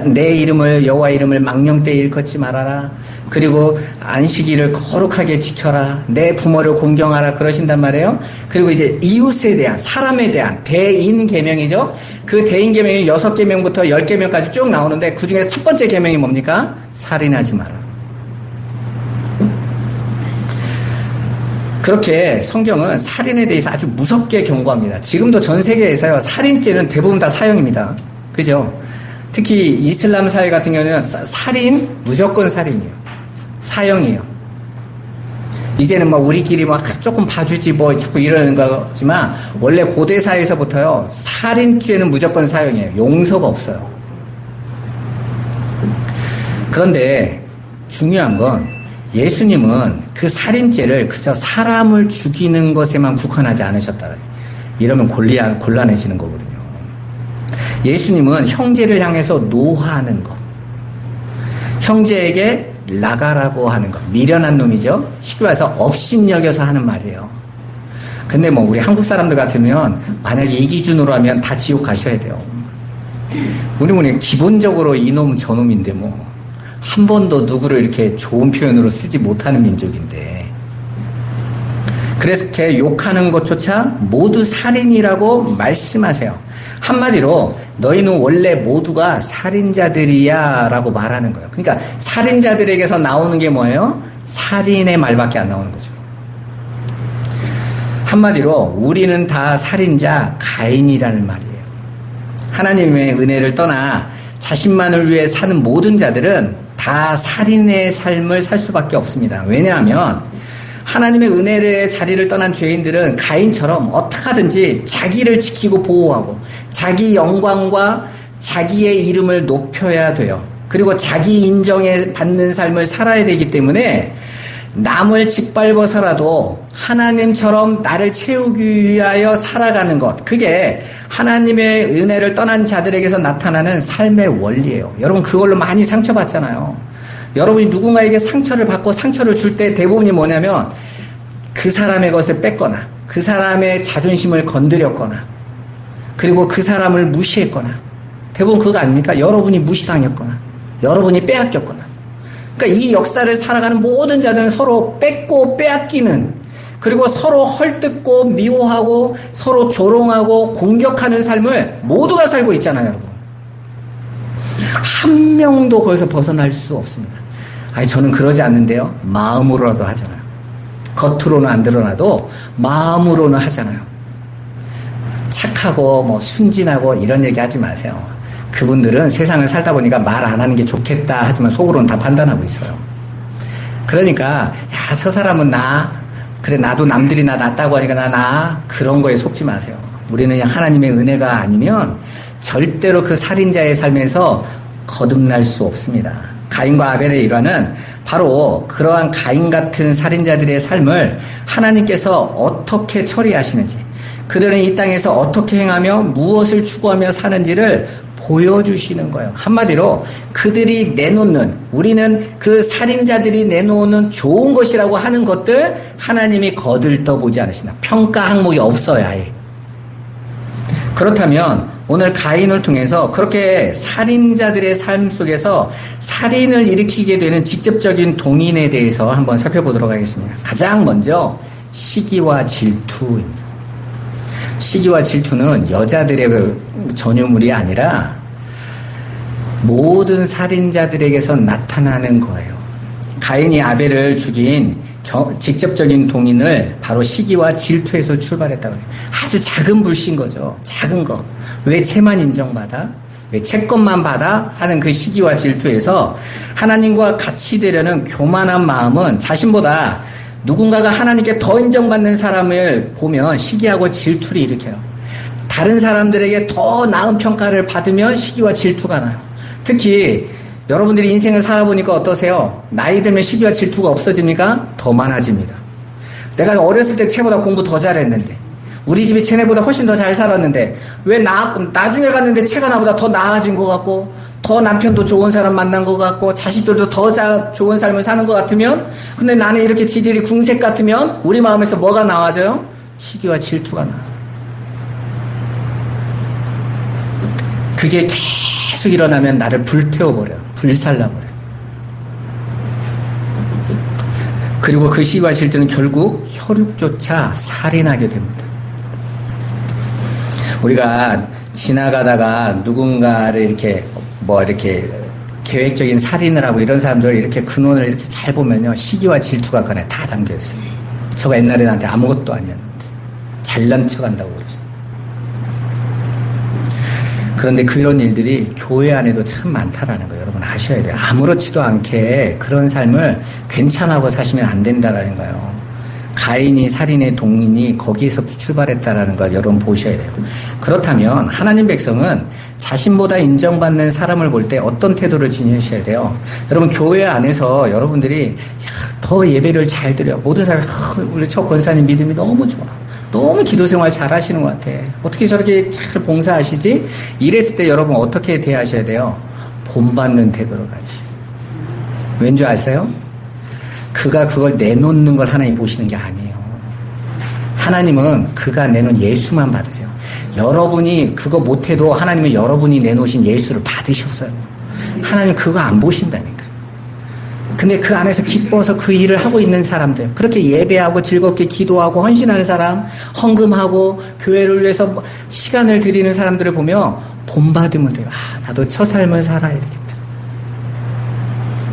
내 이름을, 여호와 이름을 망령되이 일컫지 말아라. 그리고 안식일을 거룩하게 지켜라. 내 부모를 공경하라. 그러신단 말이에요. 그리고 이제 이웃에 대한, 사람에 대한 대인 계명이죠. 그 대인 계명이 6계명부터 10계명까지 쭉 나오는데 그 중에 첫 번째 계명이 뭡니까? 살인하지 마라. 그렇게 성경은 살인에 대해서 아주 무섭게 경고합니다. 지금도 전 세계에서요, 살인죄는 대부분 다 사형입니다. 그죠? 특히 이슬람 사회 같은 경우는 살인, 무조건 살인이에요. 사형이에요. 이제는 뭐 우리끼리 막 조금 봐주지 뭐 자꾸 이러는 거지만, 원래 고대 사회에서부터요, 살인죄는 무조건 사형이에요. 용서가 없어요. 그런데 중요한 건 예수님은 그 살인죄를 그저 사람을 죽이는 것에만 국한하지 않으셨다. 이러면 곤란해지는 거거든요. 예수님은 형제를 향해서 노하는 것, 형제에게 나가라고 하는 것, 미련한 놈이죠. 쉽게 말해서 업신여겨서 하는 말이에요. 근데 뭐 우리 한국 사람들 같으면 만약에 이 기준으로 하면 다 지옥 가셔야 돼요. 우리는 기본적으로 이놈 저놈인데 뭐 한 번도 누구를 이렇게 좋은 표현으로 쓰지 못하는 민족인데, 그래서 이렇게 욕하는 것조차 모두 살인이라고 말씀하세요. 한마디로 너희는 원래 모두가 살인자들이야 라고 말하는 거예요. 그러니까 살인자들에게서 나오는 게 뭐예요? 살인의 말밖에 안 나오는 거죠. 한마디로 우리는 다 살인자 가인이라는 말이에요. 하나님의 은혜를 떠나 자신만을 위해 사는 모든 자들은 다 살인의 삶을 살 수밖에 없습니다. 왜냐하면 하나님의 은혜의 자리를 떠난 죄인들은 가인처럼 어떻게 하든지 자기를 지키고 보호하고 자기 영광과 자기의 이름을 높여야 돼요. 그리고 자기 인정에 받는 삶을 살아야 되기 때문에 남을 짓밟아서라도 하나님처럼 나를 채우기 위하여 살아가는 것, 그게 하나님의 은혜를 떠난 자들에게서 나타나는 삶의 원리예요. 여러분 그걸로 많이 상처받잖아요. 여러분이 누군가에게 상처를 받고 상처를 줄 때 대부분이 뭐냐면 그 사람의 것을 뺐거나 그 사람의 자존심을 건드렸거나 그리고 그 사람을 무시했거나, 대부분 그거 아닙니까? 여러분이 무시당했거나 여러분이 빼앗겼거나. 그러니까 이 역사를 살아가는 모든 자들은 서로 뺏고 빼앗기는, 그리고 서로 헐뜯고 미워하고 서로 조롱하고 공격하는 삶을 모두가 살고 있잖아요, 여러분. 한 명도 거기서 벗어날 수 없습니다. 아니 저는 그러지 않는데요. 마음으로라도 하잖아요. 겉으로는 안 드러나도 마음으로는 하잖아요. 착하고 뭐 순진하고 이런 얘기 하지 마세요. 그분들은 세상을 살다 보니까 말 안 하는 게 좋겠다 하지만 속으로는 다 판단하고 있어요. 그러니까 야, 저 사람은 그래 나도 남들이 나 낫다고 하니까 나 그런 거에 속지 마세요. 우리는 하나님의 은혜가 아니면 절대로 그 살인자의 삶에서 거듭날 수 없습니다. 가인과 아벨의 일화는 바로 그러한 가인 같은 살인자들의 삶을 하나님께서 어떻게 처리하시는지, 그들은 이 땅에서 어떻게 행하며 무엇을 추구하며 사는지를 보여주시는 거예요. 한마디로 그들이 내놓는, 우리는 그 살인자들이 내놓는 좋은 것이라고 하는 것들 하나님이 거들떠보지 않으신다. 평가 항목이 없어요, 아예. 그렇다면 오늘 가인을 통해서 그렇게 살인자들의 삶 속에서 살인을 일으키게 되는 직접적인 동인에 대해서 한번 살펴보도록 하겠습니다. 가장 먼저 시기와 질투입니다. 시기와 질투는 여자들의 전유물이 아니라 모든 살인자들에게서 나타나는 거예요. 가인이 아벨을 죽인 직접적인 동인을 바로 시기와 질투에서 출발했다고 해요. 아주 작은 불신 거죠. 작은 거. 왜 채만 인정받아? 왜 채권만 받아? 하는 그 시기와 질투에서 하나님과 같이 되려는 교만한 마음은 자신보다 누군가가 하나님께 더 인정받는 사람을 보면 시기하고 질투를 일으켜요. 다른 사람들에게 더 나은 평가를 받으면 시기와 질투가 나요. 특히 여러분들이 인생을 살아보니까 어떠세요? 나이 들면 시기와 질투가 없어집니까? 더 많아집니다. 내가 어렸을 때 쟤보다 공부 더 잘했는데, 우리 집이 쟤네보다 훨씬 더 잘 살았는데 왜 나중에 갔는데 쟤가 나보다 더 나아진 것 같고 더 남편도 좋은 사람 만난 것 같고 자식들도 더 좋은 삶을 사는 것 같으면, 근데 나는 이렇게 지들이 궁색 같으면 우리 마음에서 뭐가 나와져요? 시기와 질투가 나와요. 그게 계속 일어나면 나를 불태워버려요. 불살라버려요. 그리고 그 시기와 질투는 결국 혈육조차 살인하게 됩니다. 우리가 지나가다가 누군가를 이렇게 계획적인 살인을 하고 이런 사람들 이렇게 근원을 이렇게 잘 보면요, 시기와 질투가 그 안에 다 담겨 있어요. 저가 옛날에 나한테 아무것도 아니었는데 잘난 척한다고 그러죠. 그런데 그런 일들이 교회 안에도 참 많다라는 거 여러분 아셔야 돼요. 아무렇지도 않게 그런 삶을 괜찮아하고 사시면 안 된다라는 거예요. 가인이 살인의 동인이 거기에서부터 출발했다라는 걸 여러분 보셔야 돼요. 그렇다면 하나님 백성은 자신보다 인정받는 사람을 볼 때 어떤 태도를 지니셔야 돼요? 여러분 교회 안에서 여러분들이 더 예배를 잘 드려. 모든 사람이 우리 첫 권사님 믿음이 너무 좋아. 너무 기도 생활 잘 하시는 것 같아. 어떻게 저렇게 잘 봉사하시지? 이랬을 때 여러분 어떻게 대하셔야 돼요? 본받는 태도로 가시. 왠지 아세요? 그가 그걸 내놓는 걸 하나님 보시는 게 아니에요. 하나님은 그가 내놓은 예수만 받으세요. 여러분이 그거 못해도 하나님은 여러분이 내놓으신 예수를 받으셨어요. 하나님 그거 안 보신다니까. 근데 그 안에서 기뻐서 그 일을 하고 있는 사람들, 그렇게 예배하고 즐겁게 기도하고 헌신하는 사람, 헌금하고 교회를 위해서 시간을 드리는 사람들을 보면 본받으면 돼요. 나도 저 삶을 살아야 되겠다.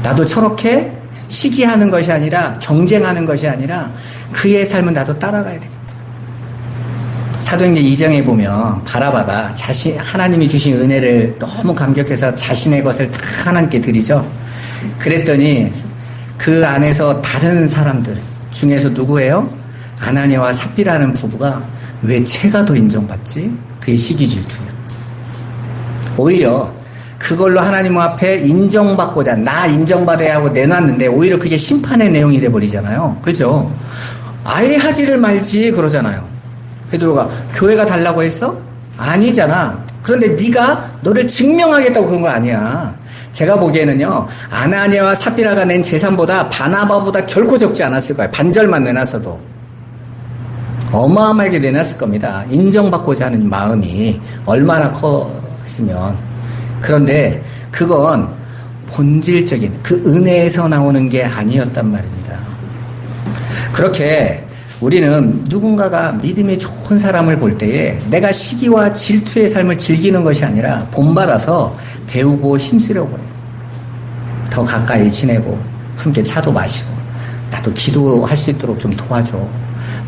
나도 저렇게 시기하는 것이 아니라 경쟁하는 것이 아니라 그의 삶은 나도 따라가야 되겠다. 사도행전 2장에 보면 바라바가 하나님이 주신 은혜를 너무 감격해서 자신의 것을 다 하나님께 드리죠. 그랬더니 그 안에서 다른 사람들 중에서 누구예요? 아나니아와 삽비라는 부부가 왜 채가 더 인정받지? 그게 시기 질투예요. 오히려 그걸로 하나님 앞에 인정받고자 나 인정받아야 하고 내놨는데 오히려 그게 심판의 내용이 돼버리잖아요. 그렇죠? 아예 하지를 말지 그러잖아요. 베드로가 교회가 달라고 했어? 아니잖아. 그런데 네가 너를 증명하겠다고 그런 거 아니야. 제가 보기에는요, 아나니아와 삽비라가 낸 재산보다 바나바보다 결코 적지 않았을 거예요. 반절만 내놨어도. 어마어마하게 내놨을 겁니다. 인정받고자 하는 마음이 얼마나 컸으면. 그런데 그건 본질적인 그 은혜에서 나오는 게 아니었단 말입니다. 그렇게 우리는 누군가가 믿음이 좋은 사람을 볼 때에 내가 시기와 질투의 삶을 즐기는 것이 아니라 본받아서 배우고 힘쓰려고 해요. 더 가까이 지내고 함께 차도 마시고 나도 기도할 수 있도록 좀 도와줘.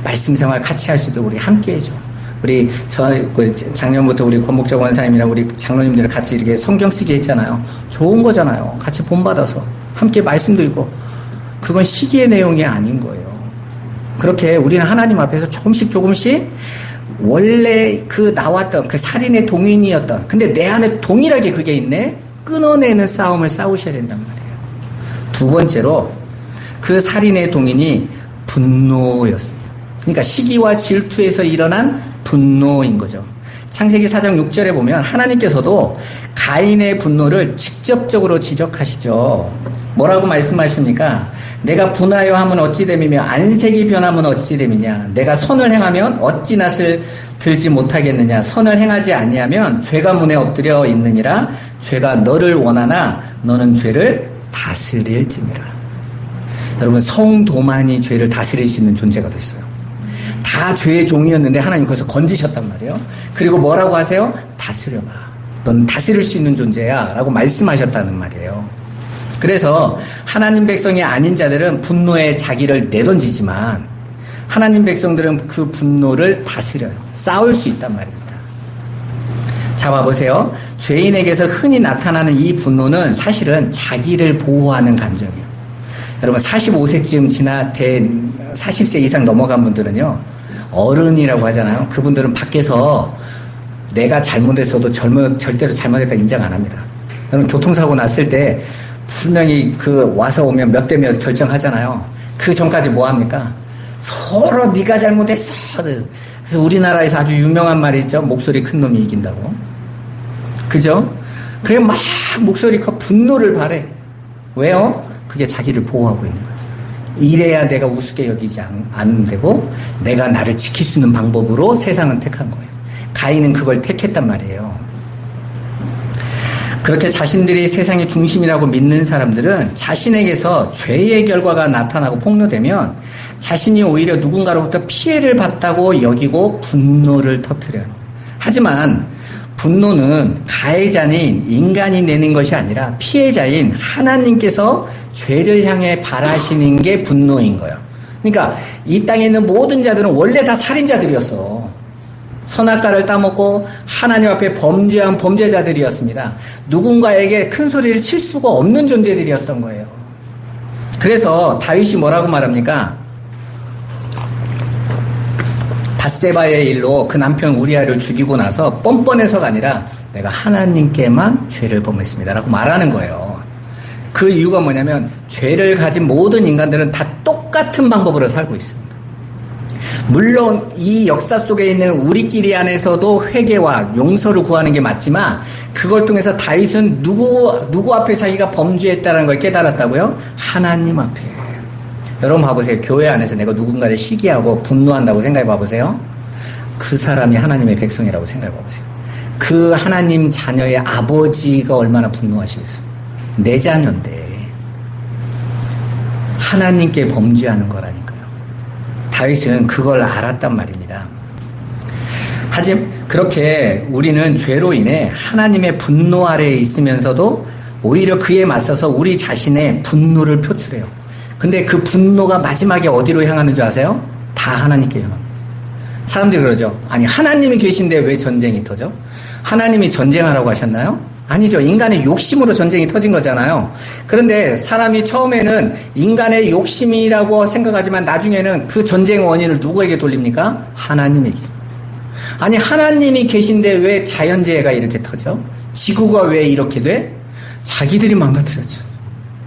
말씀 생활 같이 할 수 있도록 우리 함께 해줘. 우리 작년부터 우리 권목적 원사님이랑 우리 장로님들 같이 이렇게 성경 쓰기 했잖아요. 좋은 거잖아요. 같이 본받아서 함께 말씀도 읽고. 그건 시기의 내용이 아닌 거예요. 그렇게 우리는 하나님 앞에서 조금씩 원래 그 나왔던 그 살인의 동인이었던 근데 내 안에 동일하게 그게 있네. 끊어내는 싸움을 싸우셔야 된단 말이에요. 두 번째로 그 살인의 동인이 분노였습니다. 그러니까 시기와 질투에서 일어난 분노인 거죠. 창세기 4장 6절에 보면 하나님께서도 가인의 분노를 직접적으로 지적하시죠. 뭐라고 말씀하십니까? 내가 분하여 하면 어찌 됨이며 안색이 변하면 어찌 됨이냐. 내가 선을 행하면 어찌 낯을 들지 못하겠느냐. 선을 행하지 아니하면 죄가 문에 엎드려 있느니라. 죄가 너를 원하나 너는 죄를 다스릴지니라. 여러분 성도만이 죄를 다스릴 수 있는 존재가 됐어요. 다 죄의 종이었는데 하나님 거기서 건지셨단 말이에요. 그리고 뭐라고 하세요? 다스려봐. 넌 다스릴 수 있는 존재야 라고 말씀하셨다는 말이에요. 그래서 하나님 백성이 아닌 자들은 분노에 자기를 내던지지만 하나님 백성들은 그 분노를 다스려요. 싸울 수 있단 말입니다. 자, 봐보세요. 죄인에게서 흔히 나타나는 이 분노는 사실은 자기를 보호하는 감정이에요. 여러분 45세쯤 지나 40세 이상 넘어간 분들은요. 어른이라고 하잖아요. 그분들은 밖에서 내가 잘못했어도 절대로 잘못했다 인정 안 합니다. 여러분 교통사고 났을 때 분명히 그 와서 오면 몇 대 몇 결정하잖아요. 그 전까지 뭐 합니까? 서로 네가 잘못했어. 그래서 우리나라에서 아주 유명한 말이 있죠. 목소리 큰 놈이 이긴다고. 그죠? 그래 막 목소리 커 분노를 발해. 왜요? 그게 자기를 보호하고 있는 거예요. 이래야 내가 우습게 여기지 않는 되고 내가 나를 지킬 수 있는 방법으로 세상은 택한 거예요. 가인은 그걸 택했단 말이에요. 그렇게 자신들이 세상의 중심이라고 믿는 사람들은 자신에게서 죄의 결과가 나타나고 폭로되면 자신이 오히려 누군가로부터 피해를 봤다고 여기고 분노를 터뜨려요. 하지만 분노는 가해자인 인간이 내는 것이 아니라 피해자인 하나님께서 죄를 향해 바라시는 게 분노인 거예요. 그러니까 이 땅에 있는 모든 자들은 원래 다 살인자들이었어. 선악과를 따먹고 하나님 앞에 범죄한 범죄자들이었습니다. 누군가에게 큰 소리를 칠 수가 없는 존재들이었던 거예요. 그래서 다윗이 뭐라고 말합니까? 밧세바의 일로 그 남편 우리아를 죽이고 나서 뻔뻔해서가 아니라 내가 하나님께만 죄를 범했습니다 라고 말하는 거예요. 그 이유가 뭐냐면 죄를 가진 모든 인간들은 다 똑같은 방법으로 살고 있습니다. 물론 이 역사 속에 있는 우리끼리 안에서도 회개와 용서를 구하는 게 맞지만 그걸 통해서 다윗은 누구 앞에 자기가 범죄했다는 걸 깨달았다고요? 하나님 앞에. 여러분 봐보세요. 교회 안에서 내가 누군가를 시기하고 분노한다고 생각해 봐보세요. 그 사람이 하나님의 백성이라고 생각해 봐보세요. 그 하나님 자녀의 아버지가 얼마나 분노하시겠어요. 내 자녀인데 하나님께 범죄하는 거라니까요. 다윗은 그걸 알았단 말입니다. 하지만 그렇게 우리는 죄로 인해 하나님의 분노 아래에 있으면서도 오히려 그에 맞서서 우리 자신의 분노를 표출해요. 근데 그 분노가 마지막에 어디로 향하는 줄 아세요? 다 하나님께 향합니다. 사람들이 그러죠. 아니 하나님이 계신데 왜 전쟁이 터져? 하나님이 전쟁하라고 하셨나요? 아니죠. 인간의 욕심으로 전쟁이 터진 거잖아요. 그런데 사람이 처음에는 인간의 욕심이라고 생각하지만 나중에는 그 전쟁 원인을 누구에게 돌립니까? 하나님에게. 아니 하나님이 계신데 왜 자연재해가 이렇게 터져? 지구가 왜 이렇게 돼? 자기들이 망가뜨렸죠.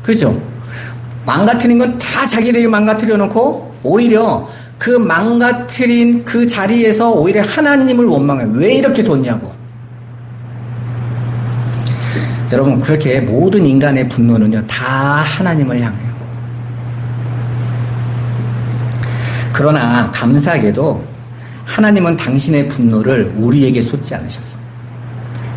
그렇죠? 망가뜨린 건 다 자기들이 망가뜨려 놓고 오히려 그 망가뜨린 그 자리에서 오히려 하나님을 원망해요. 왜 이렇게 뒀냐고. 여러분 그렇게 모든 인간의 분노는요 다 하나님을 향해요. 그러나 감사하게도 하나님은 당신의 분노를 우리에게 쏟지 않으셨어요.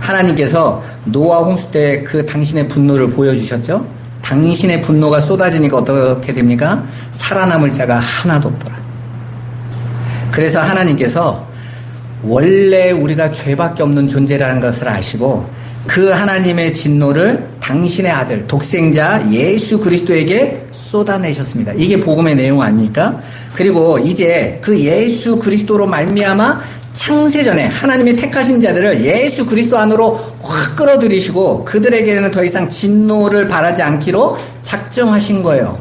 하나님께서 노아 홍수 때 그 당신의 분노를 보여주셨죠. 당신의 분노가 쏟아지니까 어떻게 됩니까? 살아남을 자가 하나도 없더라. 그래서 하나님께서 원래 우리가 죄밖에 없는 존재라는 것을 아시고 그 하나님의 진노를 당신의 아들 독생자 예수 그리스도에게 쏟아내셨습니다. 이게 복음의 내용 아닙니까? 그리고 이제 그 예수 그리스도로 말미암아 창세전에 하나님의 택하신 자들을 예수 그리스도 안으로 확 끌어들이시고 그들에게는 더 이상 진노를 바라지 않기로 작정하신 거예요.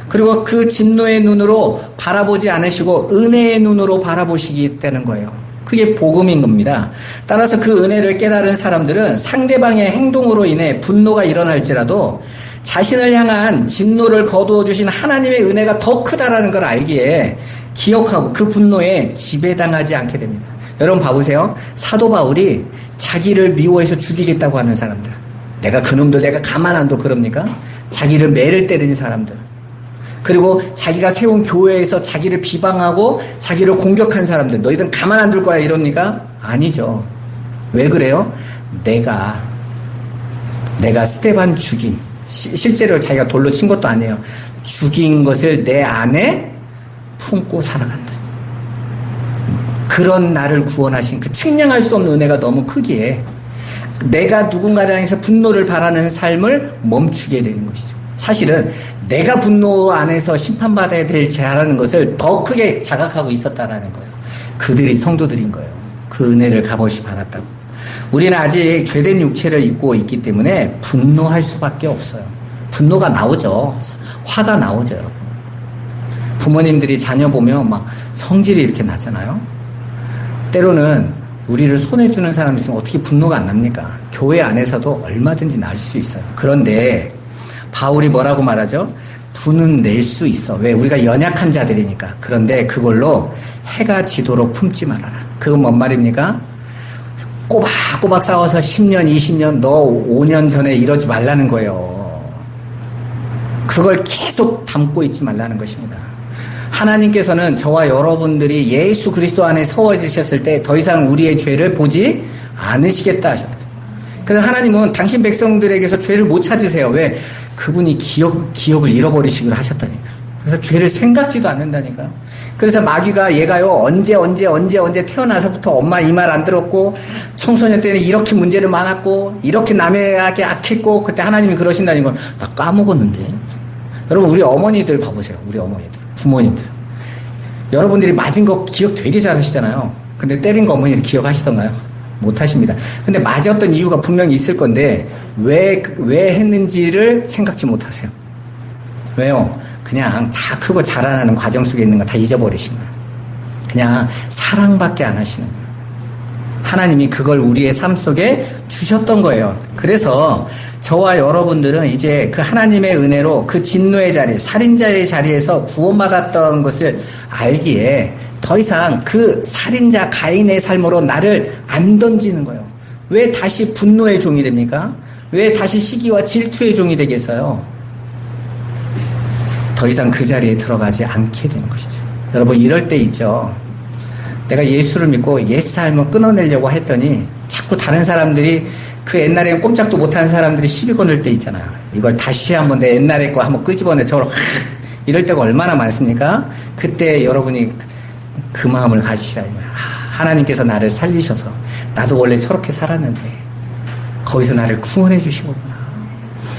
그리고 그 진노의 눈으로 바라보지 않으시고 은혜의 눈으로 바라보시기 때는 거예요. 그게 복음인 겁니다. 따라서 그 은혜를 깨달은 사람들은 상대방의 행동으로 인해 분노가 일어날지라도 자신을 향한 진노를 거두어 주신 하나님의 은혜가 더 크다라는 걸 알기에 기억하고 그 분노에 지배당하지 않게 됩니다. 여러분 봐보세요. 사도 바울이 자기를 미워해서 죽이겠다고 하는 사람들, 내가 그놈들 내가 가만 안 둬 그럽니까? 자기를 매를 때리는 사람들, 그리고 자기가 세운 교회에서 자기를 비방하고 자기를 공격한 사람들, 너희들은 가만 안 둘 거야 이럽니까? 아니죠. 왜 그래요? 내가 스데반 죽인, 실제로 자기가 돌로 친 것도 아니에요. 죽인 것을 내 안에 품고 살아간다. 그런 나를 구원하신 그 측량할 수 없는 은혜가 너무 크기에 내가 누군가를 향해서 분노를 바라는 삶을 멈추게 되는 것이죠. 사실은 내가 분노 안에서 심판받아야 될 죄라는 것을 더 크게 자각하고 있었다라는 거예요. 그들이 성도들인 거예요. 그 은혜를 값없이 받았다고. 우리는 아직 죄된 육체를 입고 있기 때문에 분노할 수밖에 없어요. 분노가 나오죠. 화가 나오죠, 여러분. 부모님들이 자녀 보면 막 성질이 이렇게 나잖아요. 때로는 우리를 손해주는 사람이 있으면 어떻게 분노가 안 납니까? 교회 안에서도 얼마든지 날 수 있어요. 그런데 바울이 뭐라고 말하죠? 분은 낼 수 있어. 왜? 우리가 연약한 자들이니까. 그런데 그걸로 해가 지도록 품지 말아라. 그건 뭔 말입니까? 꼬박꼬박 싸워서 10년, 20년, 너 5년 전에 이러지 말라는 거예요. 그걸 계속 담고 있지 말라는 것입니다. 하나님께서는 저와 여러분들이 예수 그리스도 안에 서워지셨을 때 더 이상 우리의 죄를 보지 않으시겠다 하셨다. 그래서 하나님은 당신 백성들에게서 죄를 못 찾으세요. 왜? 그분이 기억을 잃어버리시기로 하셨다니까. 그래서 죄를 생각지도 않는다니까. 그래서 마귀가 얘가요, 언제 태어나서부터 엄마 이 말 안 들었고, 청소년 때는 이렇게 문제를 많았고, 이렇게 남에게 악했고, 그때 하나님이 그러신다는 걸 나 까먹었는데. 여러분, 우리 어머니들 봐보세요. 우리 어머니들. 부모님들. 여러분들이 맞은 거 기억 되게 잘 하시잖아요. 근데 때린 거 어머니를 기억하시던가요? 못 하십니다. 근데 맞았던 이유가 분명히 있을 건데, 왜 했는지를 생각지 못하세요. 왜요? 그냥 다 크고 자라나는 과정 속에 있는 거 다 잊어버리신 거예요. 그냥 사랑밖에 안 하시는 거예요. 하나님이 그걸 우리의 삶 속에 주셨던 거예요. 그래서 저와 여러분들은 이제 그 하나님의 은혜로 그 진노의 자리, 살인자의 자리에서 구원받았던 것을 알기에 더 이상 그 살인자 가인의 삶으로 나를 안 던지는 거예요. 왜 다시 분노의 종이 됩니까? 왜 다시 시기와 질투의 종이 되겠어요? 더 이상 그 자리에 들어가지 않게 되는 것이죠. 여러분, 이럴 때 있죠. 내가 예수를 믿고 옛삶을 끊어내려고 했더니 자꾸 다른 사람들이 그 옛날에 꼼짝도 못하는 사람들이 시비 거늘 때 있잖아요. 이걸 다시 한번 내 옛날에 거 한번 끄집어내 저걸 확 이럴 때가 얼마나 많습니까? 그때 여러분이 그 마음을 가지시라. 하나님께서 나를 살리셔서 나도 원래 저렇게 살았는데 거기서 나를 구원해 주신 거구나.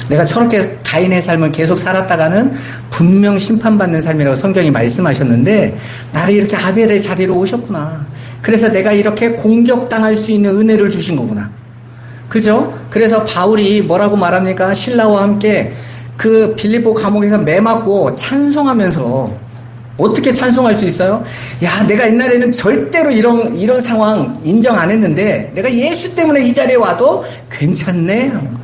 내가 저렇게 가인의 삶을 계속 살았다가는 분명 심판받는 삶이라고 성경이 말씀하셨는데 나를 이렇게 아벨의 자리로 오셨구나. 그래서 내가 이렇게 공격당할 수 있는 은혜를 주신 거구나. 그죠? 그래서 바울이 뭐라고 말합니까? 신라와 함께 그 빌립보 감옥에서 매 맞고 찬송하면서 어떻게 찬송할 수 있어요? 야, 내가 옛날에는 절대로 이런 상황 인정 안 했는데 내가 예수 때문에 이 자리에 와도 괜찮네 하는 거예요.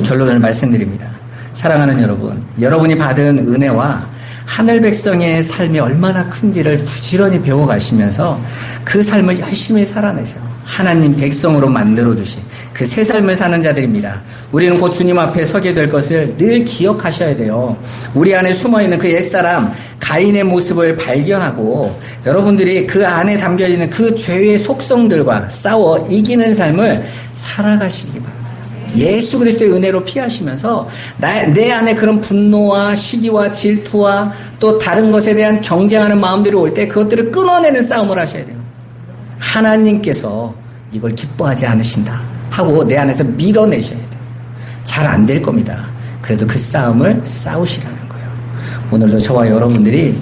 결론을 말씀드립니다. 사랑하는 여러분, 여러분이 받은 은혜와 하늘 백성의 삶이 얼마나 큰지를 부지런히 배워가시면서 그 삶을 열심히 살아내세요. 하나님 백성으로 만들어주신 그 새 삶을 사는 자들입니다. 우리는 곧 주님 앞에 서게 될 것을 늘 기억하셔야 돼요. 우리 안에 숨어있는 그 옛사람 가인의 모습을 발견하고 여러분들이 그 안에 담겨있는 그 죄의 속성들과 싸워 이기는 삶을 살아가시기 바랍니다. 예수 그리스도의 은혜로 피하시면서 내 안에 그런 분노와 시기와 질투와 또 다른 것에 대한 경쟁하는 마음들이 올 때 그것들을 끊어내는 싸움을 하셔야 돼요. 하나님께서 이걸 기뻐하지 않으신다 하고 내 안에서 밀어내셔야 돼요. 잘 안 될 겁니다. 그래도 그 싸움을 싸우시라는 거예요. 오늘도 저와 여러분들이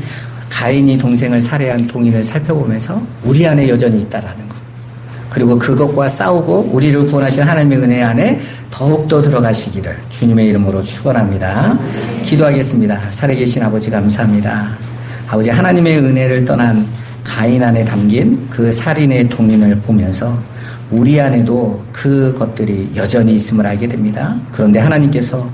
가인이 동생을 살해한 동인을 살펴보면서 우리 안에 여전히 있다라는 거, 그리고 그것과 싸우고 우리를 구원하신 하나님의 은혜 안에 더욱더 들어가시기를 주님의 이름으로 축원합니다. 기도하겠습니다. 살아계신 아버지 감사합니다. 아버지, 하나님의 은혜를 떠난 가인 안에 담긴 그 살인의 동인을 보면서 우리 안에도 그것들이 여전히 있음을 알게 됩니다. 그런데 하나님께서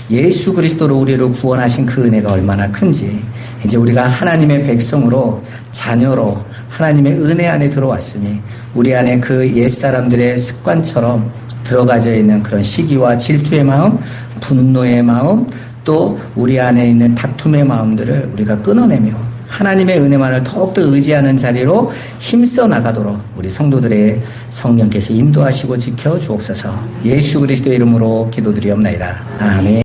예수 그리스도로 우리를 구원하신 그 은혜가 얼마나 큰지 이제 우리가 하나님의 백성으로 자녀로 하나님의 은혜 안에 들어왔으니 우리 안에 그 옛사람들의 습관처럼 들어가져 있는 그런 시기와 질투의 마음, 분노의 마음, 또 우리 안에 있는 다툼의 마음들을 우리가 끊어내며 하나님의 은혜만을 더욱더 의지하는 자리로 힘써 나가도록 우리 성도들의 성령께서 인도하시고 지켜 주옵소서. 예수 그리스도의 이름으로 기도드리옵나이다. 아멘.